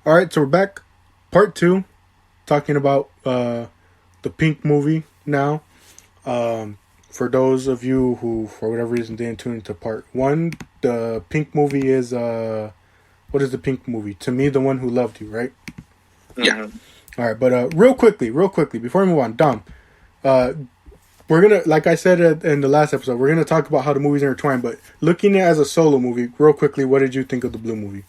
All right, so we're back. Part 2, talking about the Pink movie now. For those of you who, for whatever reason, didn't tune into Part 1, the Pink movie is, what is the Pink movie? To Me, The One Who Loved You, right? Yeah. All right, but real quickly, before we move on, Dom, we're going to, like I said in the last episode, we're going to talk about how the movies intertwine, but looking at it as a solo movie, real quickly, what did you think of the Blue movie?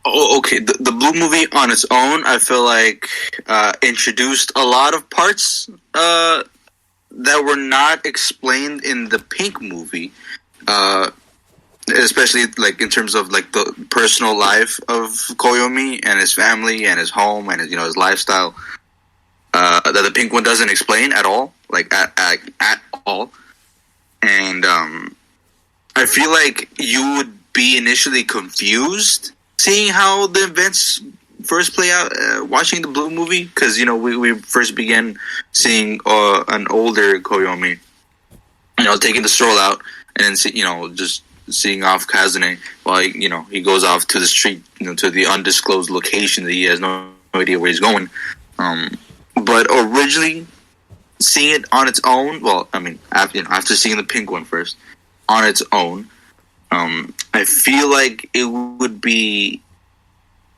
Oh, okay. The Blue movie on its own, I feel like introduced a lot of parts that were not explained in the Pink movie, especially like in terms of like the personal life of Koyomi and his family and his home and his lifestyle. That the Pink one doesn't explain at all, like at all, and I feel like you would be initially confused seeing how the events first play out, watching the Blue movie, because we first began seeing an older Koyomi, taking the stroll out, and then just seeing off Kazune while he goes off to the street, to the undisclosed location that he has no idea where he's going. But originally seeing it on its own, well, I mean, after seeing the Pink one first on its own, I feel like it would be,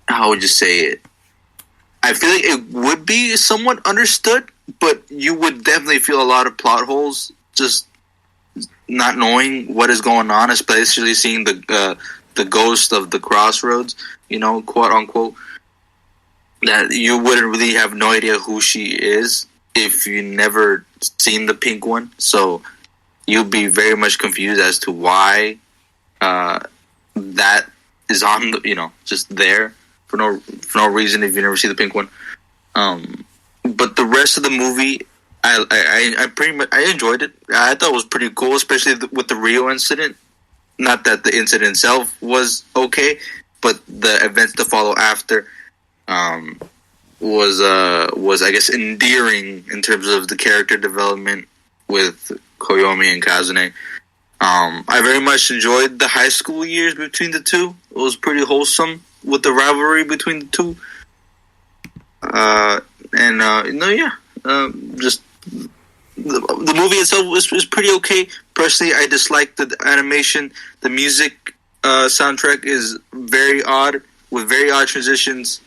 how would you say it? I feel like it would be somewhat understood, but you would definitely feel a lot of plot holes just not knowing what is going on, especially seeing the ghost of the crossroads, quote unquote, that you wouldn't really have no idea who she is if you never seen the Pink one. So you'll be very much confused as to why that is on the, just there for no reason if you never see the Pink one. But the rest of the movie, I pretty much enjoyed it. I thought it was pretty cool, especially with the Rio incident. Not that the incident itself was okay, but the events to follow after was I guess endearing in terms of the character development with Koyomi and Kazune. I very much enjoyed the high school years between the two. It was pretty wholesome with the rivalry between the two. Just the movie itself was pretty okay. Personally, I disliked the animation. The music soundtrack is very odd, with very odd transitions.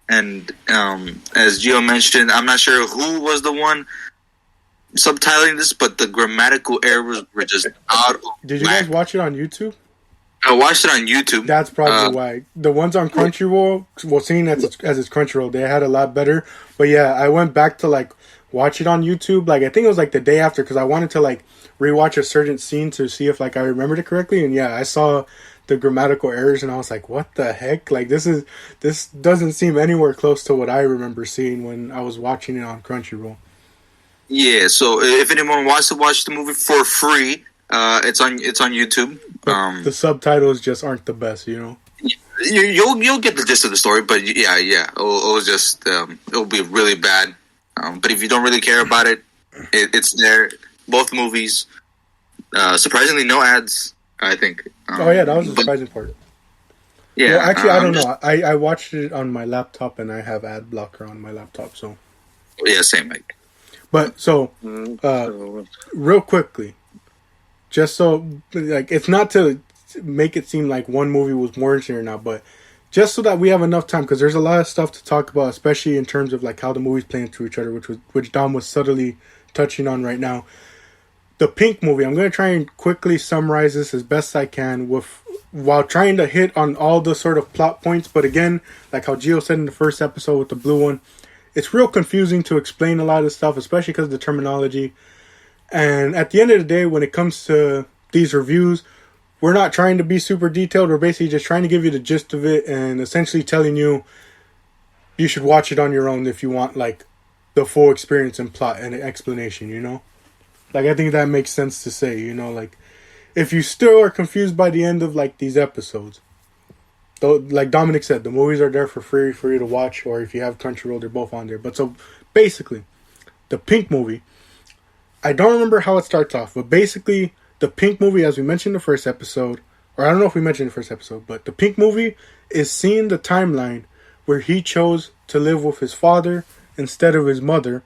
And as Gio mentioned, I'm not sure who was the one subtitling this, but the grammatical errors were just out. Did you guys watch it on YouTube? I watched it on YouTube. That's probably why. The ones on Crunchyroll, well, seeing as it's Crunchyroll, they had a lot better. But yeah, I went back to watch it on YouTube. I think it was the day after, because I wanted to rewatch a certain scene to see if I remembered it correctly. And yeah, I saw the grammatical errors, and I was like, "What the heck? This doesn't seem anywhere close to what I remember seeing when I was watching it on Crunchyroll." Yeah, so if anyone wants to watch the movie for free, it's on YouTube. But the subtitles just aren't the best, You'll get the gist of the story, but yeah, it'll just it'll be really bad. But if you don't really care about it, it's there. Both movies, surprisingly, no ads. I think. Oh yeah, that was the surprising part. Yeah, well, actually, I don't know. I watched it on my laptop, and I have ad blocker on my laptop, so. Yeah, same. But so, real quickly, just so it's not to make it seem like one movie was more interesting or not, but just so that we have enough time, because there's a lot of stuff to talk about, especially in terms of how the movies play into each other, which Dom was subtly touching on right now. The Pink movie, I'm going to try and quickly summarize this as best I can while trying to hit on all the sort of plot points. But again, like how Gio said in the first episode with the Blue one, it's real confusing to explain a lot of stuff, especially because of the terminology. And at the end of the day, when it comes to these reviews, we're not trying to be super detailed. We're basically just trying to give you the gist of it and essentially telling you should watch it on your own if you want the full experience and plot and explanation, I think that makes sense to say, if you still are confused by the end of these episodes, though, like Dominic said, the movies are there for free for you to watch, or if you have Crunchyroll, they're both on there. But so basically, the Pink movie, I don't remember how it starts off, but basically the Pink movie, as we mentioned in the first episode, or I don't know if we mentioned in the first episode, but the Pink movie is seeing the timeline where he chose to live with his father instead of his mother.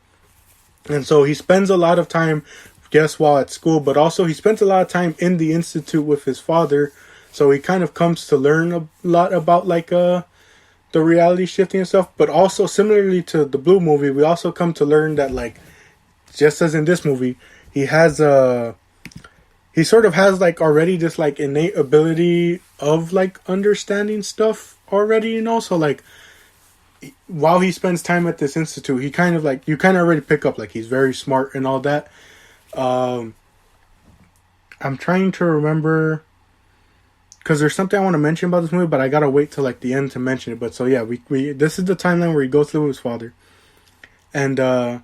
And so he spends a lot of time, yes, while at school, but also he spends a lot of time in the institute with his father. So he kind of comes to learn a lot about like the reality shifting and stuff. But also similarly to the Blue movie, we also come to learn that like, just as in this movie, he sort of has like already this like innate ability of like understanding stuff already, you know. So like, while he spends time at this institute, he kind of like, you kind of already pick up like he's very smart and all that. I'm trying to remember, because there's something I want to mention about this movie, but I gotta wait till like the end to mention it. But so yeah, we this is the timeline where he goes to live with his father, and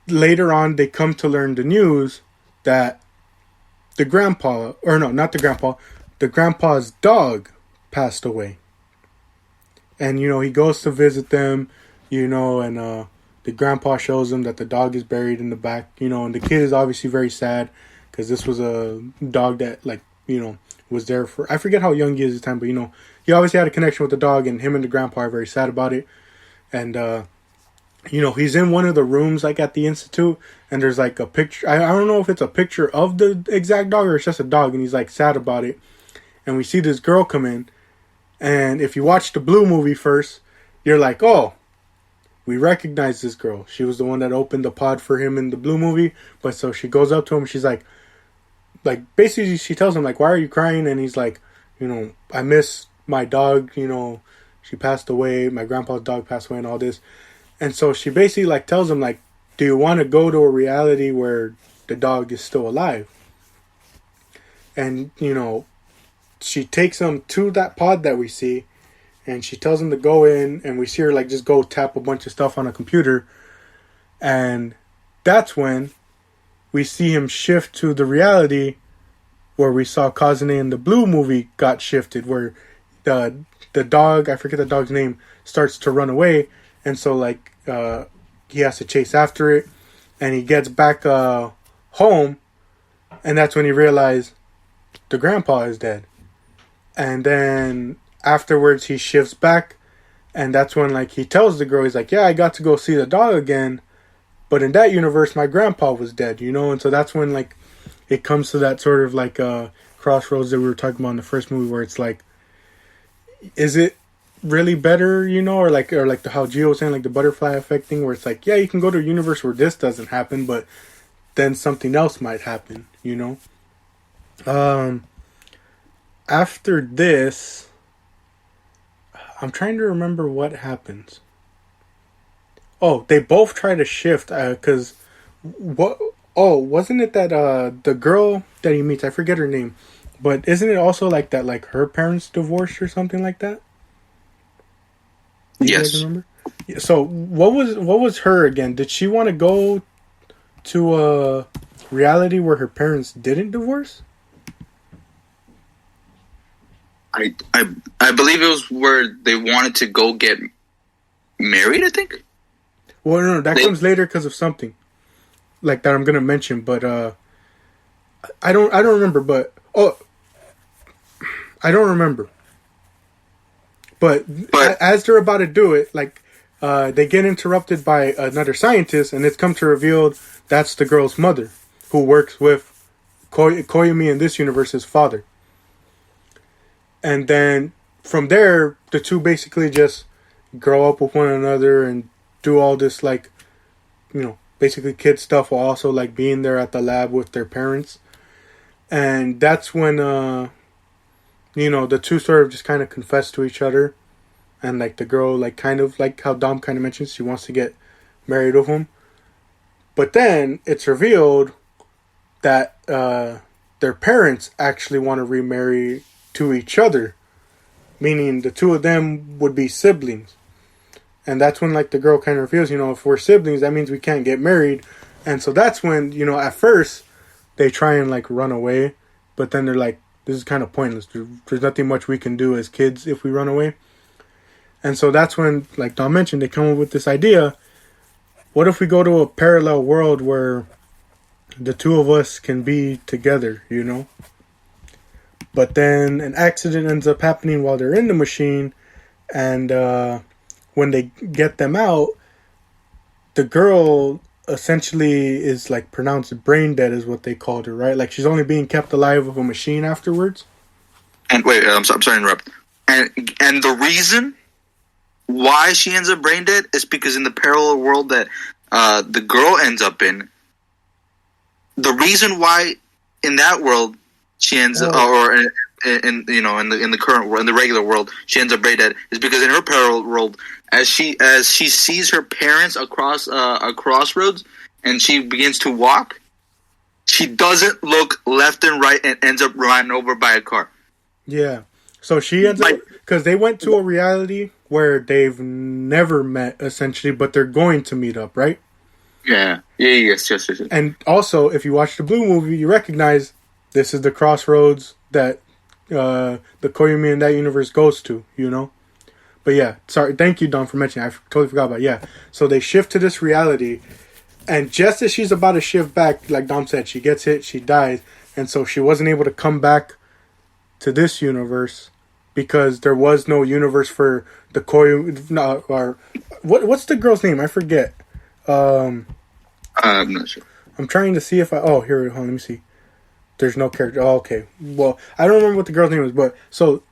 later on they come to learn the news that the grandpa, or no, not the grandpa, the grandpa's dog passed away. And, you know, he goes to visit them, you know, and the grandpa shows him that the dog is buried in the back, you know, and the kid is obviously very sad because this was a dog that, like, you know, was there for, I forget how young he is at the time, but, you know, he obviously had a connection with the dog, and him and the grandpa are very sad about it. And, you know, he's in one of the rooms, like, at the institute, and there's, like, a picture, I don't know if it's a picture of the exact dog or it's just a dog, and he's, like, sad about it. And we see this girl come in. And if you watch the Blue movie first, you're like, oh, we recognize this girl. She was the one that opened the pod for him in the Blue movie. But so she goes up to him. She's like basically she tells him, like, why are you crying? And he's like, you know, I miss my dog. You know, she passed away. My grandpa's dog passed away and all this. And so she basically like tells him, like, do you want to go to a reality where the dog is still alive? And, you know, she takes him to that pod that we see, and she tells him to go in, and we see her like just go tap a bunch of stuff on a computer. And that's when we see him shift to the reality where we saw Kazane in the Blue movie got shifted, where the dog, I forget the dog's name, starts to run away, and so like he has to chase after it, and he gets back home, and that's when he realized the grandpa is dead. And then afterwards he shifts back, and that's when like he tells the girl, he's like, yeah, I got to go see the dog again, but in that universe my grandpa was dead, you know. And so that's when like it comes to that sort of like crossroads that we were talking about in the first movie, where it's like, is it really better, you know, or like how Gio was saying, like the butterfly effect thing, where it's like, yeah, you can go to a universe where this doesn't happen, but then something else might happen, you know. After this, I'm trying to remember what happens. Oh, they both try to shift, because wasn't it that the girl that he meets, I forget her name, but isn't it also like that, like her parents divorced or something like that? You guys remember? Yeah, so what was her again? Did she want to go to a reality where her parents didn't divorce? I believe it was where they wanted to go get married, I think. Well, no, that comes later because of something like that I'm gonna mention, but I don't remember, but I don't remember. But as they're about to do it, like they get interrupted by another scientist, and it's come to reveal that's the girl's mother, who works with Koyumi in this universe's father. And then from there, the two basically just grow up with one another and do all this, like, you know, basically kid stuff, while also like being there at the lab with their parents. And that's when, you know, the two sort of just kind of confess to each other. And like the girl, like kind of like how Dom kind of mentions, she wants to get married with him. But then it's revealed that their parents actually want to remarry to each other, meaning the two of them would be siblings. And that's when like the girl kind of reveals, you know, if we're siblings, that means we can't get married. And so that's when, you know, at first they try and like run away, but then they're like, this is kind of pointless. There's nothing much we can do as kids if we run away. And so that's when, like Don mentioned, they come up with this idea. What if we go to a parallel world where the two of us can be together, you know? But then an accident ends up happening while they're in the machine, And when they get them out, the girl essentially is like pronounced brain dead, is what they called her, right? Like she's only being kept alive with a machine afterwards. And wait, I'm sorry to interrupt. And the reason why she ends up brain dead is because in the parallel world that the girl ends up in, the reason why in that world she ends up, or in the current world, in the regular world, she ends up brain dead is because in her parallel world, as she sees her parents across a crossroads and she begins to walk, she doesn't look left and right and ends up run over by a car. Yeah. So she ends up, because they went to a reality where they've never met, essentially, but they're going to meet up, right? Yeah. Yes. And also, if you watch the Blue movie, you recognize this is the crossroads that the Koyomi in that universe goes to, you know? But yeah, sorry, thank you, Don, for mentioning. I totally forgot about it. Yeah. So they shift to this reality, and just as she's about to shift back, like Dom said, she gets hit, she dies, and so she wasn't able to come back to this universe because there was no universe for the Koyomi. No, or what's the girl's name? I forget. I'm not sure. I'm trying to see if I. Oh, here. Hold on, let me see. There's no character. Oh, okay. Well, I don't remember what the girl's name was, but so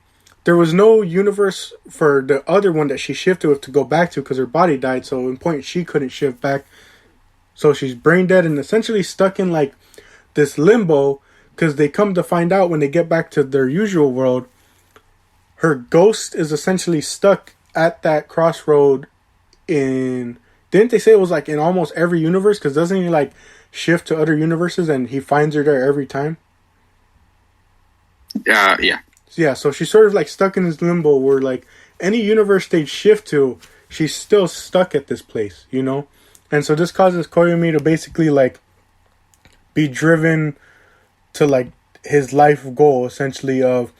there was no universe for the other one that she shifted with to go back to because her body died. So in point, she couldn't shift back. So she's brain dead and essentially stuck in like this limbo. Because they come to find out when they get back to their usual world, her ghost is essentially stuck at that crossroad in... Didn't they say it was like in almost every universe? Because doesn't he like shift to other universes and he finds her there every time? Yeah. Yeah, so she's sort of like stuck in this limbo where like any universe they shift to, she's still stuck at this place, you know? And so this causes Koyomi to basically like be driven to like his life goal, essentially, of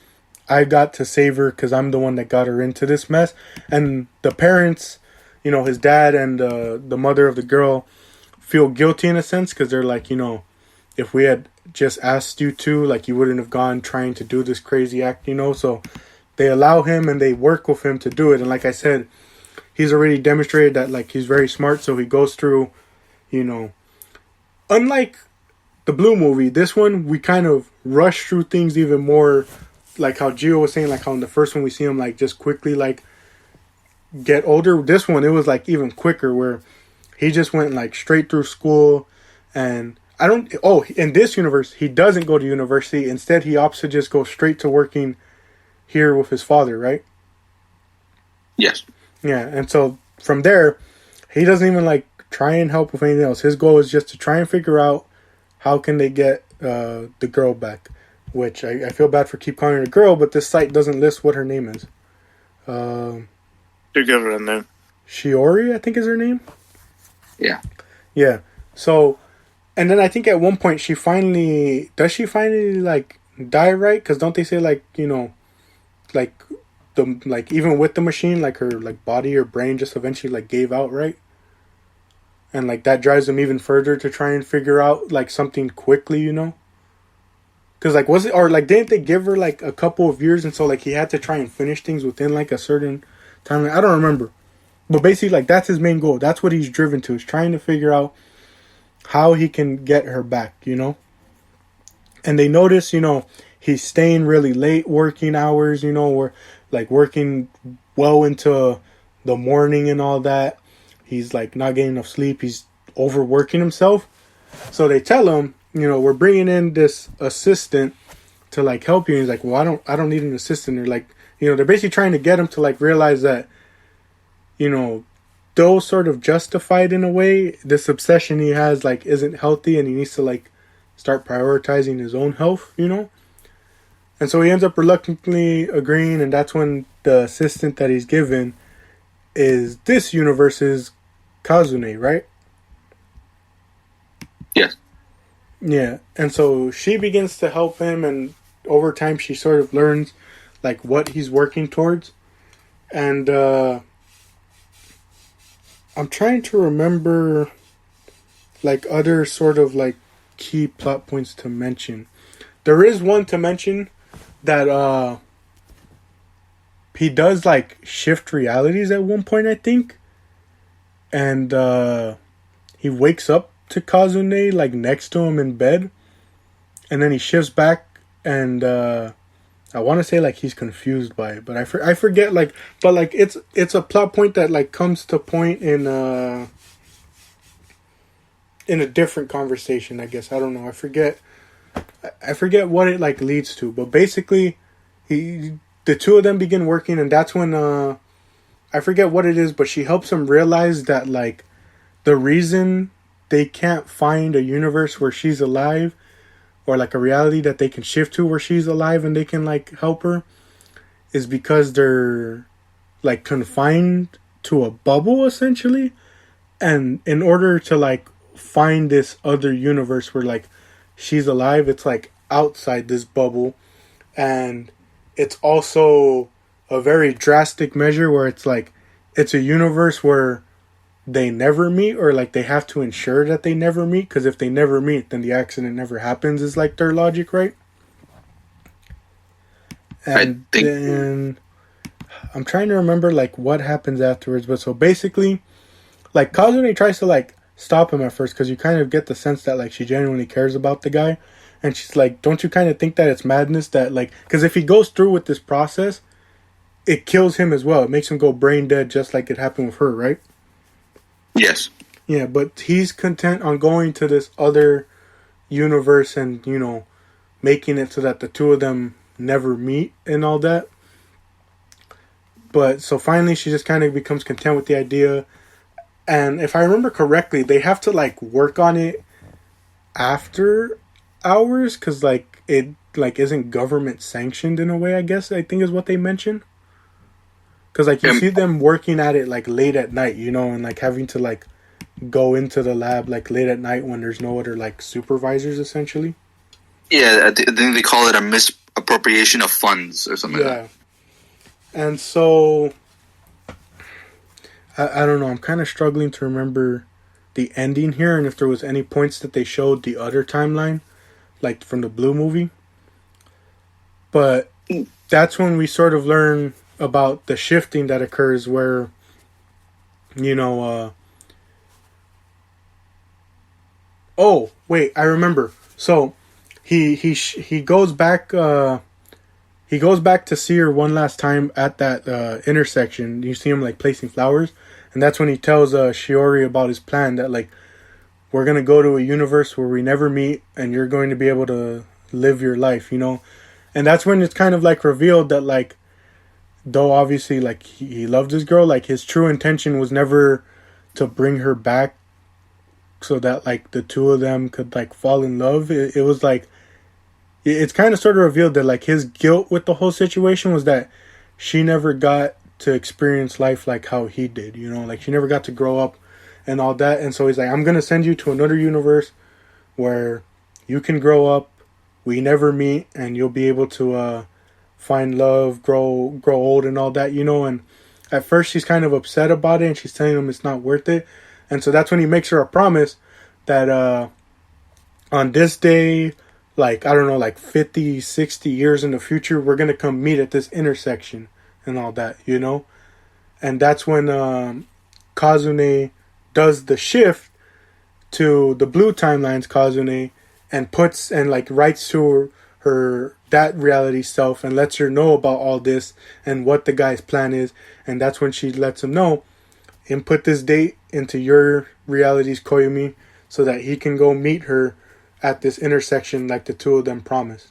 I got to save her because I'm the one that got her into this mess. And the parents, you know, his dad and the mother of the girl feel guilty in a sense because they're like, you know, if we had just asked you to, like, you wouldn't have gone trying to do this crazy act, you know. So they allow him and they work with him to do it. And like I said, he's already demonstrated that like he's very smart, so he goes through, you know, unlike the Blue movie, this one we kind of rush through things even more, like how Gio was saying, like how in the first one we see him like just quickly like get older. This one it was like even quicker, where he just went like straight through school. And I don't, oh, in this universe he doesn't go to university, instead he opts to just go straight to working here with his father, right? Yes. Yeah. And so from there he doesn't even like try and help with anything else. His goal is just to try and figure out how can they get the girl back? Which I feel bad for keep calling her a girl, but this site doesn't list what her name is. You give her a name. Shiori, I think is her name. Yeah. Yeah. So, and then I think at one point does she finally like die, right? Because don't they say like, you know, like the like even with the machine, like her like body or brain just eventually like gave out, right? And like that drives him even further to try and figure out like something quickly, you know? Because like was it, or like didn't they give her like a couple of years, and so like he had to try and finish things within like a certain time? I don't remember, but basically like that's his main goal. That's what he's driven to, is trying to figure out how he can get her back, you know? And they notice, you know, he's staying really late working hours, you know, or like working well into the morning and all that. He's like not getting enough sleep. He's overworking himself. So they tell him, you know, we're bringing in this assistant to like help you. And he's like, well, I don't need an assistant. They're like, you know, they're basically trying to get him to like realize that, you know, though sort of justified in a way, this obsession he has like isn't healthy, and he needs to like start prioritizing his own health, you know? And so he ends up reluctantly agreeing, and that's when the assistant that he's given is this universe's Kazune, right? Yes. Yeah, and so she begins to help him, and over time she sort of learns like what he's working towards. And I'm trying to remember like other sort of like key plot points to mention. There is one to mention that he does like shift realities at one point, I think, and he wakes up to Kazune like next to him in bed, and then he shifts back, and I want to say like he's confused by it, but I forget like, but like it's a plot point that like comes to point in a different conversation, I guess. I don't know. I forget what it like leads to, but basically the two of them begin working, and that's when I forget what it is, but she helps him realize that like the reason they can't find a universe where she's alive, or like a reality that they can shift to where she's alive and they can like help her, is because they're like confined to a bubble essentially, and in order to like find this other universe where like she's alive, it's like outside this bubble, and it's also a very drastic measure where it's like it's a universe where they never meet, or like they have to ensure that they never meet, because if they never meet then the accident never happens, is like their logic, right? And then I'm trying to remember like what happens afterwards, but so basically like Kazune tries to like stop him at first, because you kind of get the sense that like she genuinely cares about the guy, and she's like, don't you kind of think that it's madness that like, because if he goes through with this process it kills him as well, it makes him go brain dead just like it happened with her, right? Yes. Yeah, but he's content on going to this other universe and, you know, making it so that the two of them never meet and all that. But so finally she just kind of becomes content with the idea. And if I remember correctly, they have to like work on it after hours, because like it like isn't government sanctioned in a way, I guess, I think is what they mentioned. Because like you see them working at it like late at night, you know, and like having to like go into the lab like late at night when there's no other like supervisors essentially. Yeah, I think they call it a misappropriation of funds or something like that. And so I don't know, I'm kind of struggling to remember the ending here, and if there was any points that they showed the other timeline, like from the Blue movie. But that's when we sort of learn about the shifting that occurs where, you know, oh, wait, I remember. So he goes back to see her one last time at that intersection. You see him like placing flowers, and that's when he tells Shiori about his plan, that like we're going to go to a universe where we never meet and you're going to be able to live your life, you know. And that's when it's kind of like revealed that like, though obviously like he loved his girl, like his true intention was never to bring her back so that like the two of them could like fall in love. It was like, it's kind of sort of revealed that like his guilt with the whole situation was that she never got to experience life like how he did, you know, like she never got to grow up and all that. And so he's like, I'm gonna send you to another universe where you can grow up, we never meet, and you'll be able to find love, grow old and all that, you know. And at first she's kind of upset about it, and she's telling him it's not worth it. And so that's when he makes her a promise that on this day, like, I don't know, like 50, 60 years in the future, we're going to come meet at this intersection and all that, you know. And that's when Kazune does the shift to the blue timeline's Kazune, and puts and like writes to her that reality self and lets her know about all this and what the guy's plan is. And that's when she lets him know, input this date into your reality's Koyumi so that he can go meet her at this intersection like the two of them promised.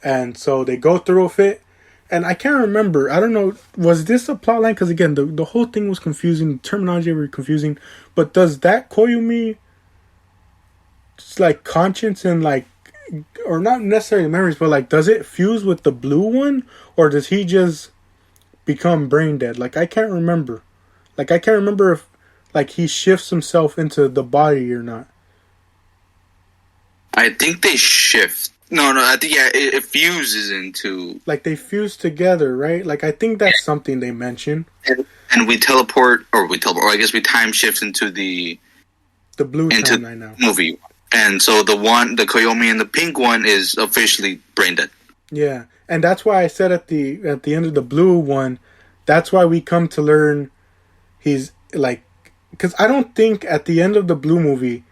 And so they go through with it. And I can't remember, I don't know, was this a plot line? Because again, the whole thing was confusing, the terminology was confusing. But does that Koyumi, it's like conscience and like, or not necessarily memories, but like, does it fuse with the blue one, or does he just become brain dead? Like, I can't remember. Like, I can't remember if like he shifts himself into the body or not. I think they shift. No, I think it fuses into, like, they fuse together, right? Like, I think that's something they mention. And we teleport, or I guess we time shift into the blue timeline now movie. And so the Koyomi and the pink one is officially brain dead. Yeah. And that's why I said at the end of the blue one, that's why we come to learn he's like, because I don't think at the end of the blue movie,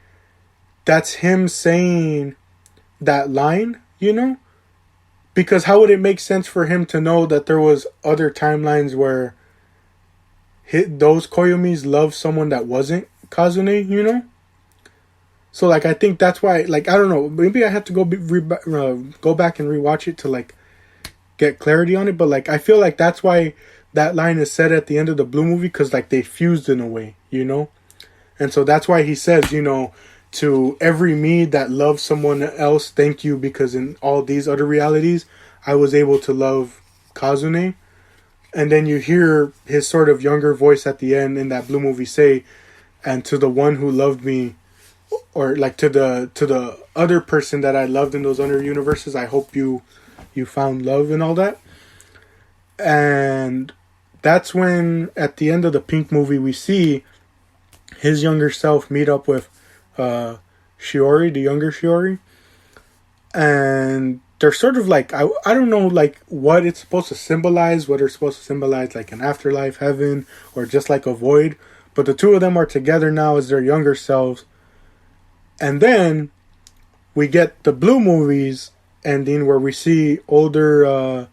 that's him saying that line, you know? Because how would it make sense for him to know that there was other timelines where those Koyomis loved someone that wasn't Kazune, you know? So, like, I think that's why, like, I don't know, maybe I have to go back and rewatch it to, like, get clarity on it, but, like, I feel like that's why that line is said at the end of the blue movie, because, like, they fused in a way, you know? And so that's why he says, you know, to every me that loves someone else, thank you, because in all these other realities, I was able to love Kazune. And then you hear his sort of younger voice at the end in that blue movie say, and to the one who loved me, or like to the other person that I loved in those other universes, I hope you found love and all that. And that's when at the end of the Pink movie we see his younger self meet up with Shiori, the younger Shiori, and they're sort of like, I don't know like what it's supposed to symbolize, whether it's supposed to symbolize like an afterlife, heaven, or just like a void, but the two of them are together now as their younger selves. And then we get the blue movies ending where we see older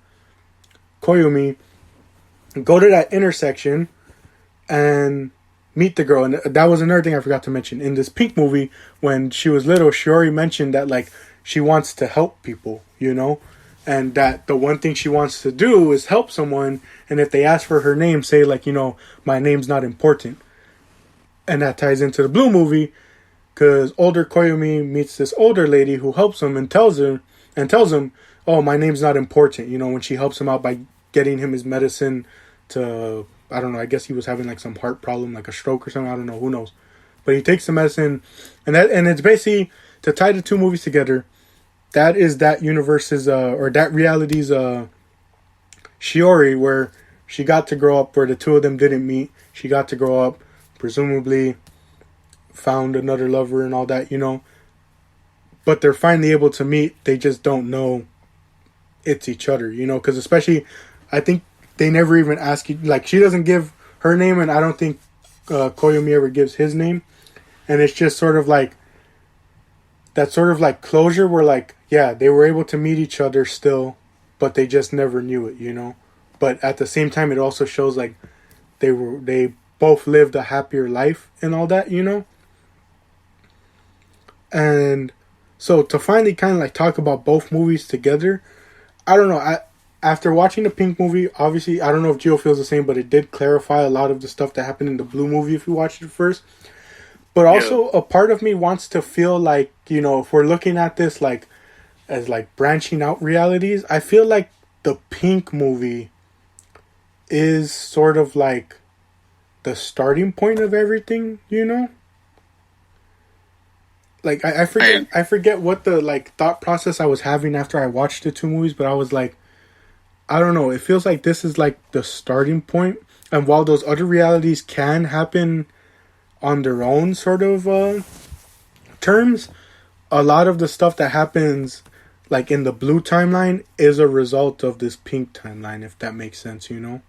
Koyomi go to that intersection and meet the girl. And that was another thing I forgot to mention. In this Pink movie, when she was little, Shiori mentioned that like she wants to help people, you know? And that the one thing she wants to do is help someone. And if they ask for her name, say like, you know, my name's not important. And that ties into the blue movie, because older Koyomi meets this older lady who helps him and tells him, oh, my name's not important. You know, when she helps him out by getting him his medicine to, I don't know, I guess he was having like some heart problem, like a stroke or something. I don't know, who knows. But he takes the medicine, and it's basically to tie the two movies together. That is that universe's or that reality's Shiori, where she got to grow up, where the two of them didn't meet. She got to grow up, presumably found another lover and all that, you know. But they're finally able to meet. They just don't know it's each other, you know. Because especially, I think they never even ask you. Like, she doesn't give her name, and I don't think Koyomi ever gives his name. And it's just sort of like that sort of like closure where like, yeah, they were able to meet each other still, but they just never knew it, you know. But at the same time, it also shows like they both lived a happier life and all that, you know. And so to finally kind of like talk about both movies together, I don't know. After watching the Pink movie, obviously, I don't know if Gio feels the same, but it did clarify a lot of the stuff that happened in the Blue movie if you watched it first. But also, a part of me wants to feel like, you know, if we're looking at this like as like branching out realities, I feel like the Pink movie is sort of like the starting point of everything, you know? Like, I forget what the like thought process I was having after I watched the two movies, but I was like, I don't know, it feels like this is like the starting point. And while those other realities can happen on their own sort of terms, a lot of the stuff that happens like in the Blue timeline is a result of this Pink timeline, if that makes sense, you know?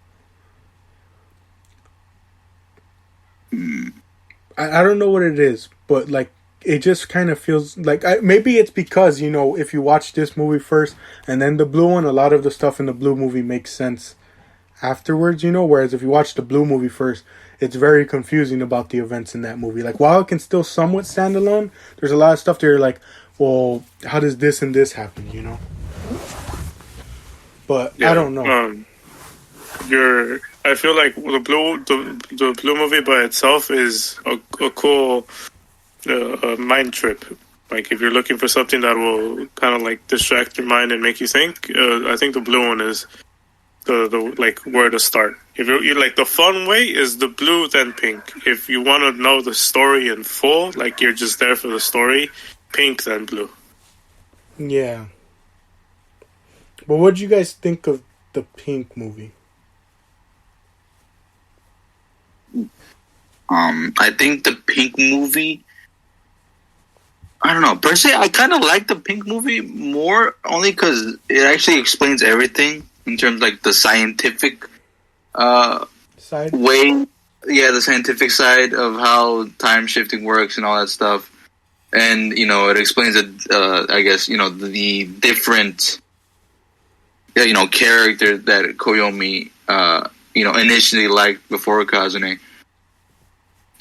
I don't know what it is, but like it just kind of feels like maybe it's because, you know, if you watch this movie first and then the Blue one, a lot of the stuff in the Blue movie makes sense afterwards, you know, whereas if you watch the Blue movie first, it's very confusing about the events in that movie. Like, while it can still somewhat stand alone, there's a lot of stuff there like, well, how does this and this happen, you know? But yeah, I don't know. I feel like the blue movie by itself is a cool mind trip. Like, if you're looking for something that will kind of like distract your mind and make you think, I think the blue one is the like where to start. If you're like, the fun way is the Blue then Pink. If you want to know the story in full, like you're just there for the story, Pink then Blue. Yeah. But what do you guys think of the Pink movie? I think the Pink movie I don't know. Personally, I kind of like the Pink movie more only because it actually explains everything in terms of, like, the scientific Side. way. Yeah, the scientific side of how time shifting works and all that stuff. And, it explains it, I guess, the different, characters that Koyomi, initially liked before Kazune.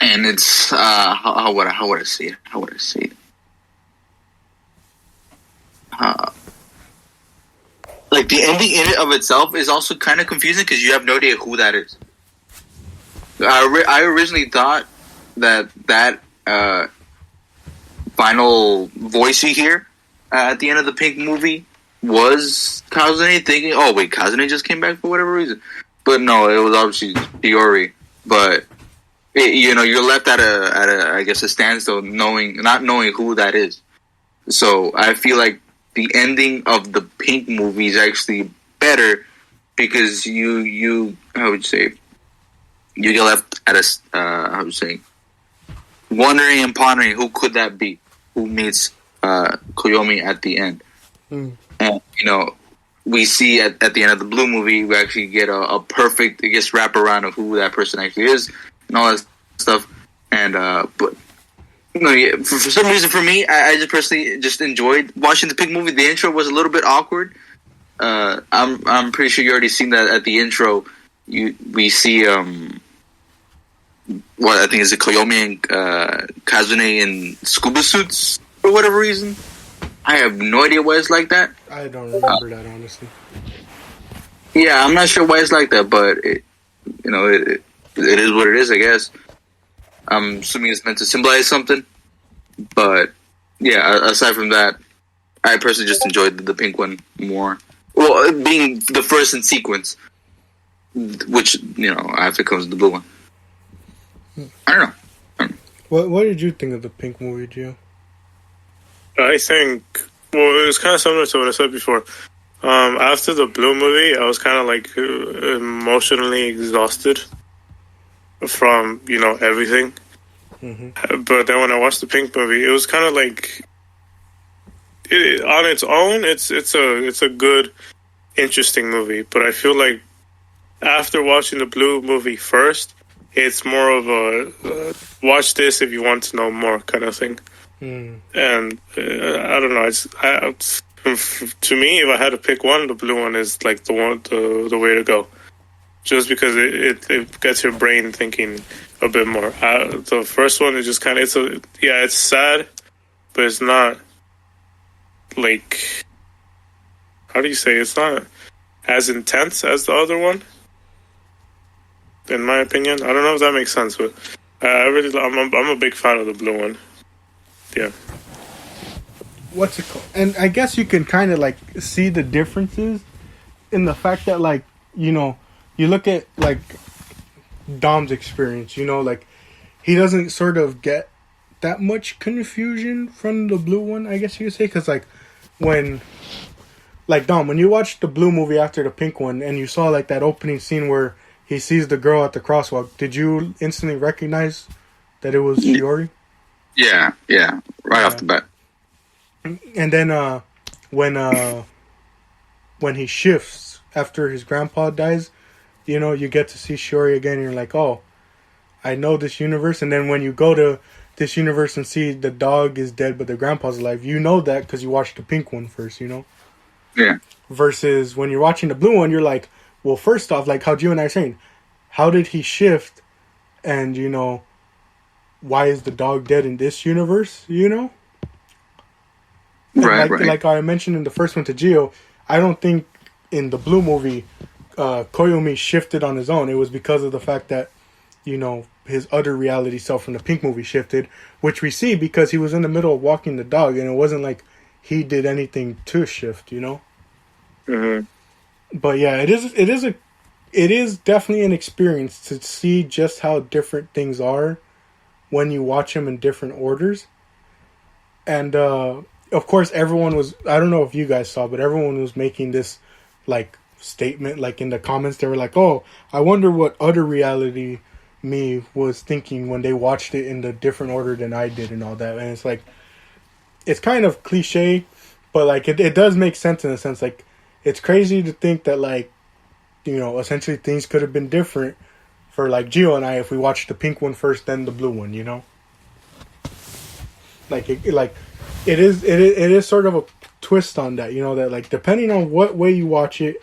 And it's, how would I say it? How would I say it? Like, the ending in it of itself is also kind of confusing because you have no idea who that is. I originally thought that final voice you hear at the end of the Pink movie was Kazune, thinking, oh wait, Kazune just came back for whatever reason. But no, it was obviously Shiori. But you're left at a I guess a standstill, not knowing who that is. So I feel like the ending of the Pink movie is actually better because you how would you say, you get left at wondering and pondering who could that be, who meets Koyomi at the end. And we see at the end of the Blue movie, we actually get a perfect, I guess, wraparound of who that person actually is and all that stuff. And but for some reason, for me, I just personally just enjoyed watching the Pink movie. The intro was a little bit awkward. I'm pretty sure you already seen that at the intro. We see what I think is a Koyomi and Kazune in scuba suits for whatever reason. I have no idea why it's like that. I don't remember that, honestly. Yeah, I'm not sure why it's like that, but it is what it is, I guess. I'm assuming it's meant to symbolize something. But yeah, aside from that, I personally just enjoyed the Pink one more. Well, being the first in sequence, which after comes the Blue one. I don't know. What did you think of the Pink movie, Gio? I think, it was kind of similar to what I said before. After the Blue movie, I was kind of like emotionally exhausted from, everything. Mm-hmm. But then when I watched the Pink movie, it was kind of like, on its own, it's a good, interesting movie. But I feel like after watching the Blue movie first, it's more of a watch this if you want to know more kind of thing. And I don't know. To me, if I had to pick one, the Blue one is like the way to go. Just because it gets your brain thinking a bit more. The first one is just kind of it's sad, but it's not like, how do you say, it's not as intense as the other one. In my opinion, I don't know if that makes sense, but I'm a big fan of the Blue one. Yeah. What's it called? And I guess you can kind of like see the differences in the fact that, like, you look at like Dom's experience, like he doesn't sort of get that much confusion from the Blue one, I guess you could say, because like when Dom, when you watched the Blue movie after the Pink one and you saw like that opening scene where he sees the girl at the crosswalk, did you instantly recognize that it was Shiori? Yeah, right off the bat. And then when he shifts after his grandpa dies, you get to see Shiori again and you're like, oh, I know this universe. And then when you go to this universe and see the dog is dead but the grandpa's alive, you know that because you watched the Pink one first, Yeah. Versus when you're watching the Blue one, you're like, well, first off, like how you and I are saying, how did he shift? And, why is the dog dead in this universe, Right. Like I mentioned in the first one to Gio, I don't think in the Blue movie, Koyomi shifted on his own. It was because of the fact that, his other reality self from the Pink movie shifted, which we see because he was in the middle of walking the dog, and it wasn't like he did anything to shift, Mm-hmm. But yeah, it is definitely an experience to see just how different things are when you watch them in different orders. And of course, everyone was, I don't know if you guys saw, but everyone was making this like statement, like in the comments, they were like, oh, I wonder what other reality me was thinking when they watched it in the different order than I did and all that. And it's like, it's kind of cliche, but like it does make sense in a sense. Like it's crazy to think that like essentially things could have been different for like Gio and I if we watched the pink one first, then the blue one. Like it is sort of a twist on that. That like depending on what way you watch it,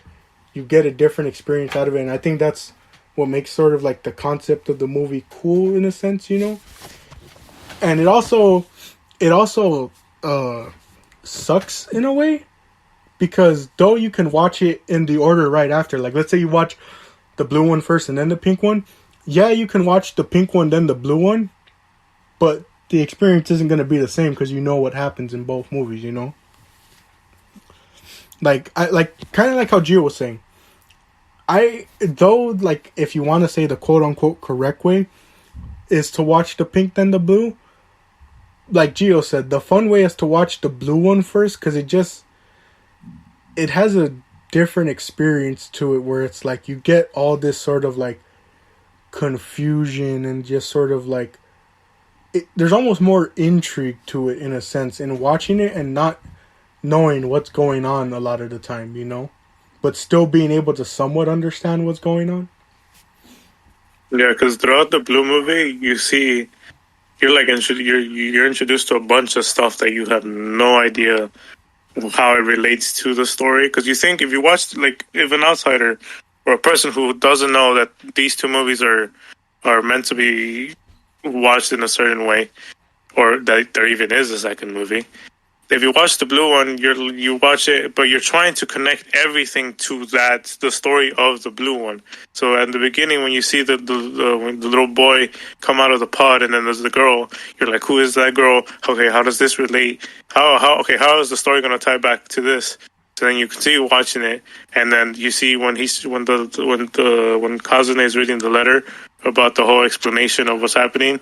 you get a different experience out of it, and I think that's what makes sort of like the concept of the movie cool in a sense. And it also sucks in a way, because though you can watch it in the order right after, like let's say you watch the blue one first and then the pink one, yeah, you can watch the pink one then the blue one, but the experience isn't going to be the same because you know what happens in both movies. Like kind of like how Gio was saying, like if you want to say the quote unquote correct way is to watch the pink then the blue, like Gio said, the fun way is to watch the blue one first, because it has a different experience to it, where it's like you get all this sort of like confusion and just sort of like there's almost more intrigue to it in a sense in watching it and not knowing what's going on a lot of the time, but still being able to somewhat understand what's going on. Yeah, because throughout the blue movie, you see you're like you're introduced to a bunch of stuff that you have no idea how it relates to the story. Because you think if you watch, like, if an outsider or a person who doesn't know that these two movies are meant to be watched in a certain way, or that there even is a second movie. If you watch the blue one, you watch it, but you're trying to connect everything to the story of the blue one. So at the beginning, when you see the little boy come out of the pod, and then there's the girl, you're like, who is that girl? Okay, how does this relate? How is the story going to tie back to this? So then you continue watching it, and then you see when Kazune is reading the letter about the whole explanation of what's happening,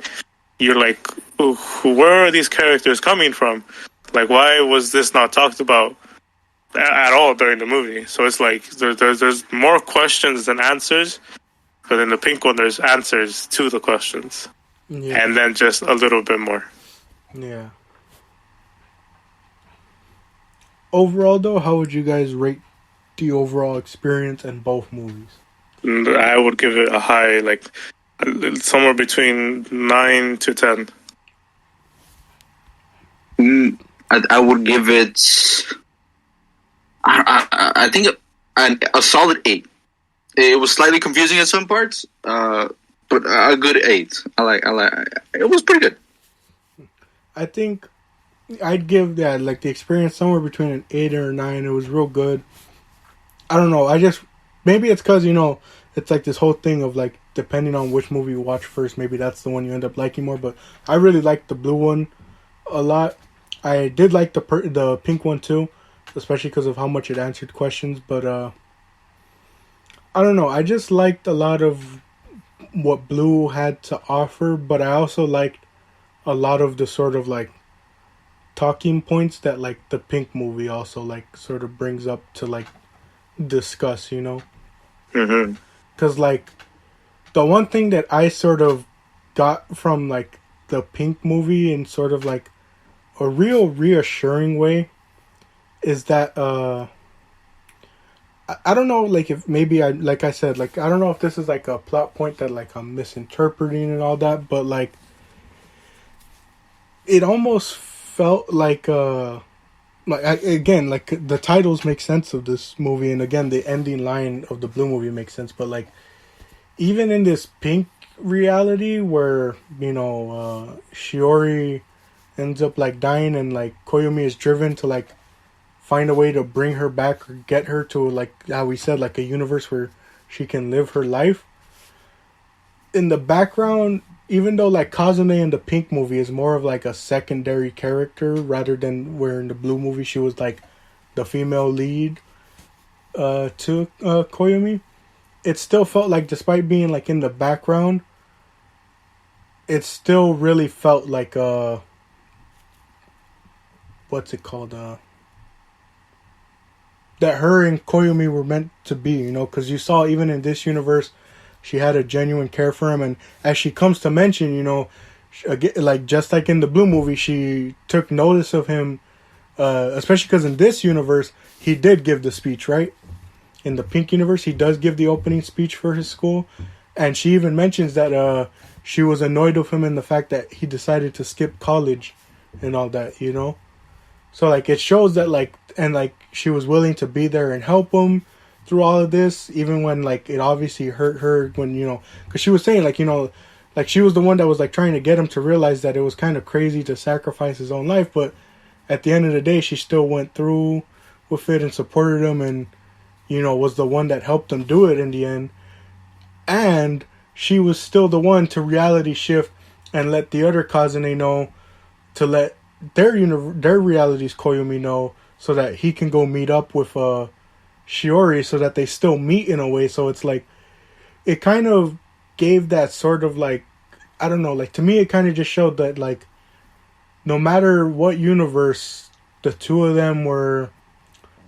you're like, where are these characters coming from? Like, why was this not talked about at all during the movie? So it's like there's more questions than answers, but in the pink one, there's answers to the questions, and then just a little bit more. Yeah. Overall, though, how would you guys rate the overall experience in both movies? I would give it a high, like somewhere between 9 to 10. I would give it, I think, a solid 8. It was slightly confusing at some parts, but a good 8. I like. It was pretty good. I think I'd give that, like, the experience somewhere between an 8 or a 9. It was real good. I don't know. Maybe it's because, it's like this whole thing of, like, depending on which movie you watch first, maybe that's the one you end up liking more. But I really liked the blue one a lot. I did like the pink one too, especially because of how much it answered questions. But I don't know. I just liked a lot of what blue had to offer, but I also liked a lot of the sort of like talking points that like the pink movie also like sort of brings up to like discuss. Mm-hmm. Because like the one thing that I sort of got from like the pink movie and sort of like a real reassuring way is that I don't know, like, if maybe like I said, like, I don't know if this is like a plot point that like I'm misinterpreting and all that, but like it almost felt like again, like the titles make sense of this movie, and again the ending line of the blue movie makes sense, but like even in this pink reality where Shiori ends up like dying, and like Koyomi is driven to like find a way to bring her back or get her to, like how we said, like a universe where she can live her life. In the background, even though like Kazune in the pink movie is more of like a secondary character rather than where in the blue movie she was like the female lead to Koyomi, it still felt like, despite being like in the background, it still really felt like what's it called? That her and Koyomi were meant to be, because you saw even in this universe, she had a genuine care for him, and as she comes to mention, like just like in the Blue movie, she took notice of him, especially because in this universe he did give the speech, right? In the Pink universe, he does give the opening speech for his school, and she even mentions that she was annoyed with him in the fact that he decided to skip college and all that, you know. So like it shows that like, and like she was willing to be there and help him through all of this, even when like it obviously hurt her when, you know, because she was saying like, you know, like she was the one that was like trying to get him to realize that it was kind of crazy to sacrifice his own life, but at the end of the day she still went through with it and supported him, and you know was the one that helped him do it in the end. And she was still the one to reality shift and let the other Kazune know to let their reality's Koyomi know, so that he can go meet up with Shiori, so that they still meet in a way. So it's like it kind of gave that sort of like, I don't know, like to me it kind of just showed that like no matter what universe the two of them were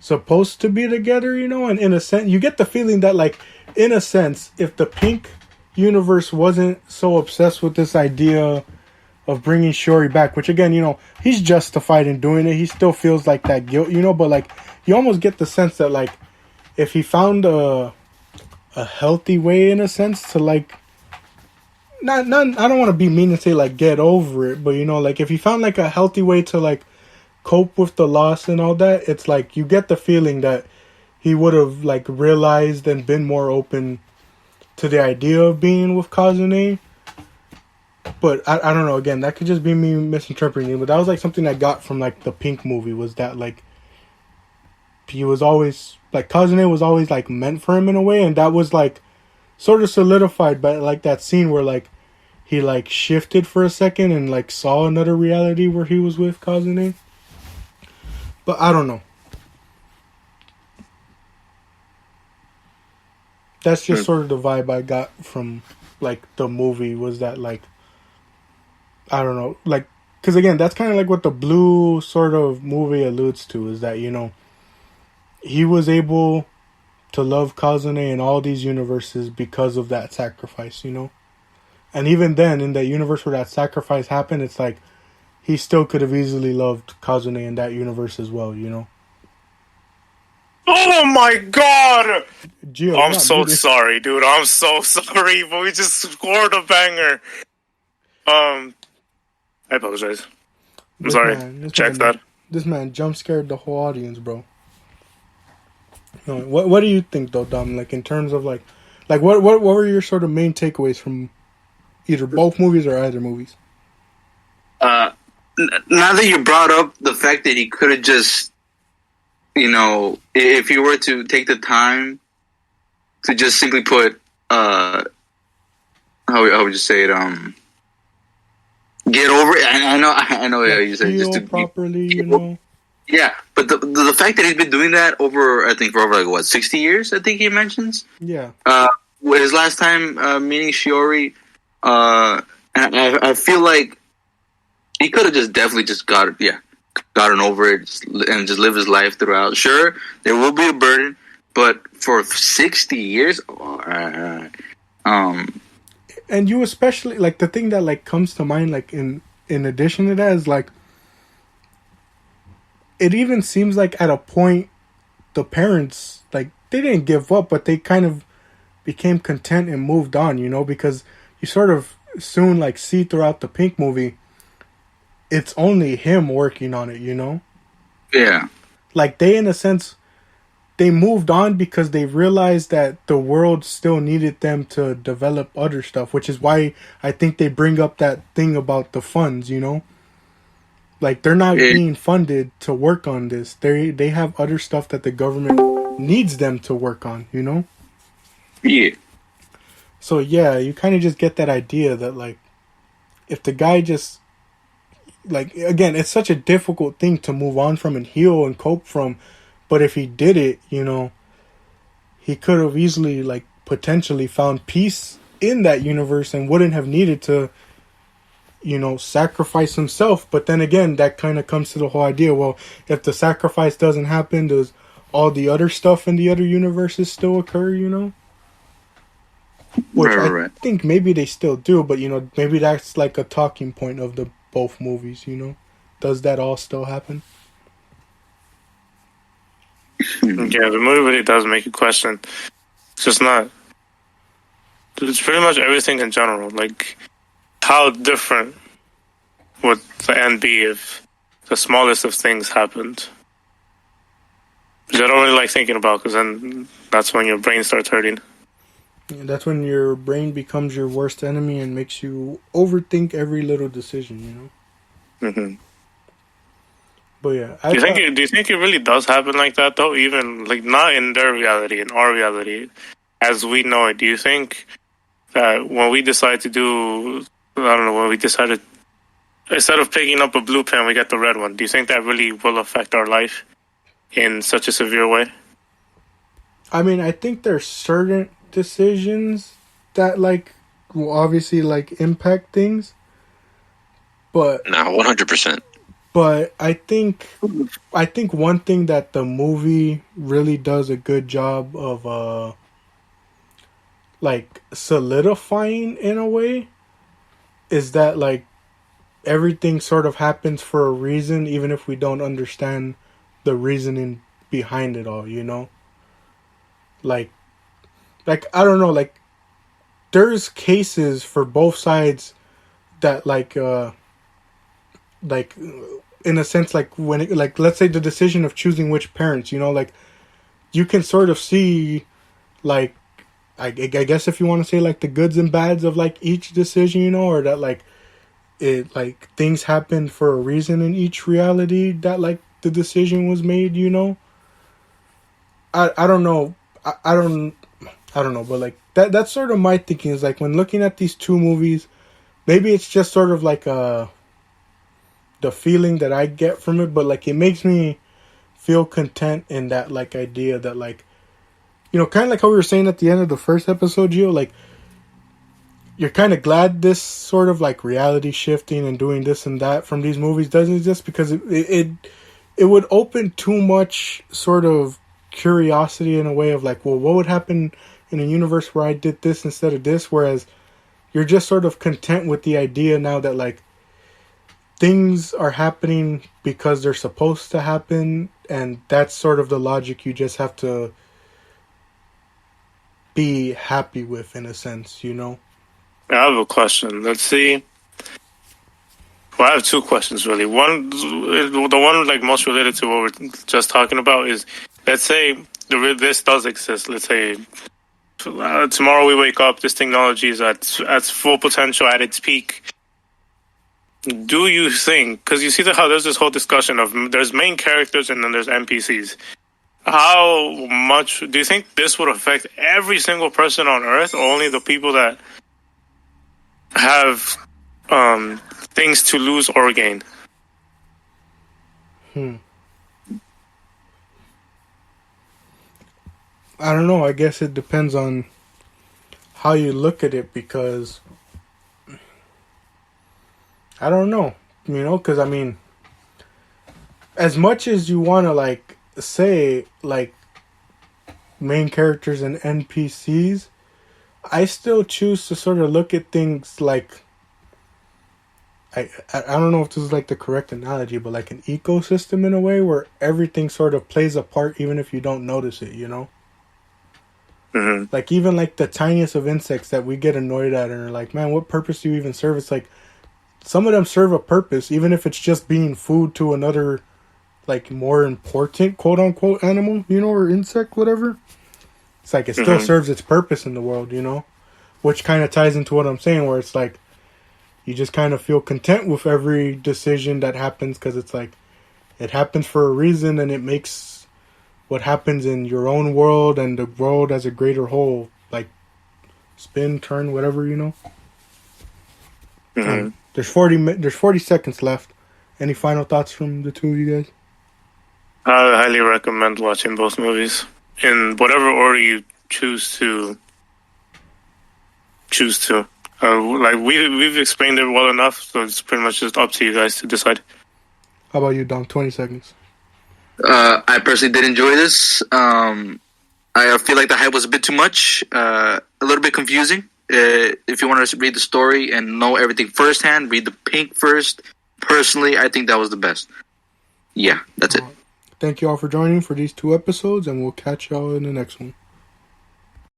supposed to be together, you know, and in a sense you get the feeling that like in a sense if the Pink universe wasn't so obsessed with this idea of bringing Shiori back, which again, you know, he's justified in doing it, he still feels like that guilt, you know, but like you almost get the sense that like if he found a healthy way in a sense to like not I don't want to be mean and say like get over it, but you know, like if he found like a healthy way to like cope with the loss and all that, it's like you get the feeling that he would have like realized and been more open to the idea of being with Kazune. But I don't know, again, that could just be me misinterpreting it, but that was like something I got from like the Pink movie, was that like he was always like Kazune was always like meant for him in a way, and that was like sort of solidified by like that scene where like he like shifted for a second and like saw another reality where he was with Kazune. But I don't know. That's just sort of the vibe I got from like the movie, was that like I don't know, like because again that's kind of like what the Blue sort of movie alludes to, is that, you know, he was able to love Kazune in all these universes because of that sacrifice, you know. And even then, in that universe where that sacrifice happened, it's like he still could have easily loved Kazune in that universe as well, you know. Oh my god! Gio, I'm so sorry, dude. I'm so sorry, but we just scored a banger. I apologize. I'm sorry. Check that. This man jump scared the whole audience, bro. No, what do you think though, Dom? Like in terms of like what were your sort of main takeaways from either both movies or either movies? Now that you brought up the fact that he could have just, you know, if you were to take the time to just simply put, how would you say it? Get over it. I know. Like, you said just to properly, you know. Yeah, but the fact that he's been doing that over, I think, for over like 60 years. I think he mentions. Yeah. His last time meeting Shiori, and I feel like he could have just definitely just gotten over it and just live his life throughout. Sure, there will be a burden, but for 60 years, and you especially like the thing that like comes to mind, like in addition to that, is like it even seems like at a point the parents like they didn't give up, but they kind of became content and moved on, you know, because you sort of soon like see throughout the Pink movie it's only him working on it, you know? Yeah. Like they in a sense they moved on because they realized that the world still needed them to develop other stuff, which is why I think they bring up that thing about the funds, you know? Like they're not being funded to work on this. They have other stuff that the government needs them to work on, you know? Yeah. So yeah, you kind of just get that idea that like if the guy just like again, it's such a difficult thing to move on from and heal and cope from, but if he did it, you know, he could have easily like potentially found peace in that universe and wouldn't have needed to, you know, sacrifice himself. But then again, that kind of comes to the whole idea, well, if the sacrifice doesn't happen, does all the other stuff in the other universes still occur, you know? which Right. I think maybe they still do, but maybe that's like a talking point of the both movies. Does that all still happen? Yeah, the movie really does make you question. It's just not. It's pretty much everything in general. Like, how different would the end be if the smallest of things happened? Which I don't really like thinking about, because then that's when your brain starts hurting. Yeah, that's when your brain becomes your worst enemy and makes you overthink every little decision. Mm-hmm. But yeah, Do you think it really does happen like that though? Even like not in their reality, in our reality, as we know it. Do you think that when we decide to do, I don't know, when we decided instead of picking up a blue pen, we get the red one? Do you think that really will affect our life in such a severe way? I mean, I think there's certain decisions that will obviously impact things, but No, 100%. But I think one thing that the movie really does a good job of solidifying in a way is that everything sort of happens for a reason, even if we don't understand the reasoning behind it all, Like I don't know, there's cases for both sides that in a sense, when it, let's say the decision of choosing which parents, you can sort of see I guess if you want to say the goods and bads of each decision, or that it things happen for a reason in each reality that the decision was made, I don't know. I don't know, but that's sort of my thinking is when looking at these two movies, maybe it's just sort of the feeling that I get from it, but it makes me feel content in that idea that kind of like how we were saying at the end of the first episode, Gio, you're kind of glad this sort of reality shifting and doing this and that from these movies doesn't exist, because it would open too much sort of curiosity in a way of well, what would happen in a universe where I did this instead of this, whereas you're just sort of content with the idea now that things are happening because they're supposed to happen, and that's sort of the logic you just have to be happy with, in a sense, I have a question. Let's see. Well, I have two questions really. One, the one most related to what we're just talking about is, let's say this does exist. Let's say tomorrow we wake up, this technology is at full potential, at its peak. Do you think, because you see how there's this whole discussion of there's main characters and then there's NPCs. How much do you think this would affect every single person on Earth, or only the people that have things to lose or gain? I don't know. I guess it depends on how you look at it, because I don't know, because I mean, as much as you want to say main characters and NPCs, I still choose to sort of look at things I don't know if this is the correct analogy, but an ecosystem in a way where everything sort of plays a part even if you don't notice it, Mm-hmm. Even the tiniest of insects that we get annoyed at and are man, what purpose do you even serve? It's some of them serve a purpose, even if it's just being food to another more important quote unquote animal, or insect, whatever. It's it still serves its purpose in the world, which kind of ties into what I'm saying, where it's you just kind of feel content with every decision that happens, because it's it happens for a reason, and it makes what happens in your own world and the world as a greater whole spin, turn, whatever, Mm-hmm. There's 40 seconds left. Any final thoughts from the two of you guys? I highly recommend watching both movies in whatever order you choose to. We've explained it well enough, so it's pretty much just up to you guys to decide. How about you, Dom? 20 seconds. I personally did enjoy this. I feel like the hype was a bit too much, a little bit confusing. If you want to read the story and know everything firsthand, read the Pink first. Personally, I think that was the best. Yeah, that's it. Thank you all for joining for these 2 episodes, and we'll catch y'all in the next one.